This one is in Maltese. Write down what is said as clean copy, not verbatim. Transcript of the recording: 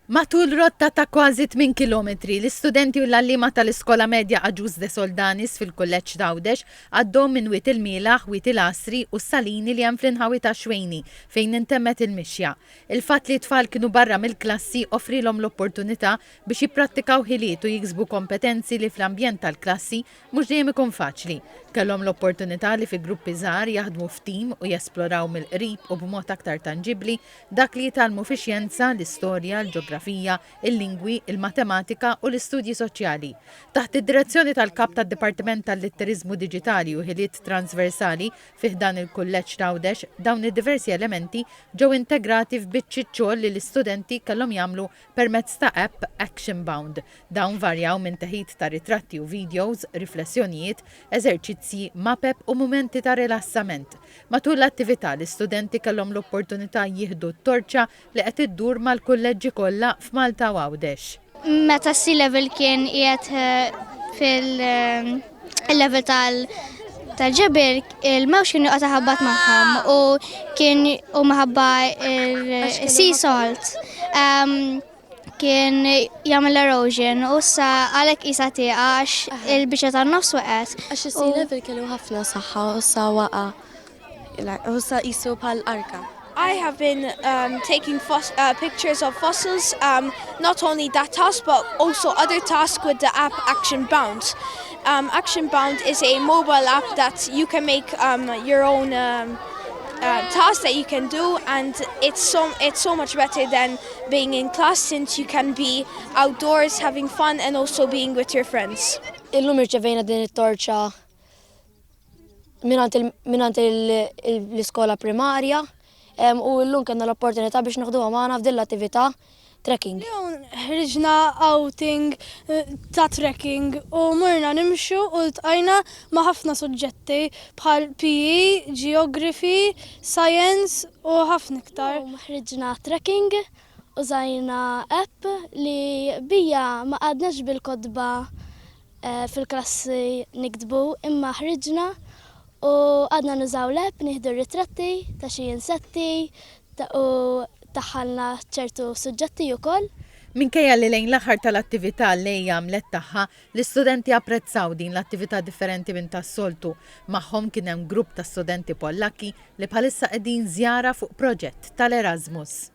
Matul rotta ta' kważi 8 kilometri, l-istudenti u l-allima tal-Iskola Medja Aġuż de Soldanis fil-Kulleġġ Għawdex għaddhom minn Wiet il-Mielaħ, Wiet il-Asri u s-Salini li hemm fl-inħawi ta' Xwejni fejn intemmet il-mixja. Il-fatt li t-tfal kienu barra mill-klassi offrilhom l-opportunità biex jipprattikaw ħiliet u jiksbu kompetenzi li fl-ambjent tal-klassi mhux dejjem ikun faċli. Kellhom l-opportunità li fi gruppi żgħar jaħdmu f'tim u jesploraw mill-qrib u b'mod aktar tanġibbli dak li jitalmu fix-xjenza, l-istorja, l-ġeografija, il-lingwi, il-matematika u l-istudji soċjali. Taħt id-direzzjoni tal-kap tad-Dipartiment tal-Litterizmu Diġitali u ħiliet transversali fih dan il-Kulleġġ Għawdex, dawn id-diversi elementi ġew integrati f'biċċiet xogħol li l-istudenti kellhom jagħmlu permezz ta' app Action Bound. Dawn varjaw minn teħid ta' ritratti u videos, riflessjonijiet, eżerċizzji, mapep u mumenti ta' rilassament. Matul l-attività l-istudenti kellhom l-opportunità jieħdu t-torċa li qed iddur mal-kulleġġi kollha f'Malta u Għawdex. Meta C-level kien qiegħed fil-level tal-ġebir, il-mewx kienu qed ħabbat magħhom u kien u maħabba il-sea salt kien jagħmel erosion u issa għalhekk qisha tieqax il-biċċa tan-nofs waqgħet. Għax is-sea-level kellu ħafna saħħa u issa waqa' u issa qisu bħal-arka. I have been taking pictures of fossils, not only that task but also other tasks with the app Action Bound. Action Bound is a mobile app that you can make your own tasks that you can do, and it's so much better than being in class since you can be outdoors having fun and also being with your friends. Illum irċevejna din it-torċa minant l-iskola primarja. U l-lum kena l-opportunità biex naħduha magħna f'din l-attività trekking. Ħriġna outing ta' trekking u murna nimxu u tqajna ma' ħafna suġġetti bħal PE, Geography, Science u ħafna iktar. Ħriġna trekking u żajna app li bija ma qadnax bil-kodba fil-klassi nikdbu imma ħriġna u għadna nużaw l-app nieħdu ritratti ta' xi insetti u taħħalna ċertu suġġetti wkoll. Minkejja li lejn l-aħħar tal-attività li għamlet tagħha, l-istudenti apprezzaw din l-attività differenti minn tas-soltu. Magħhom kien hemm grupp ta' studenti Pollakki li bħalissa qegħdin żjara fuq proġett tal-Erasmus.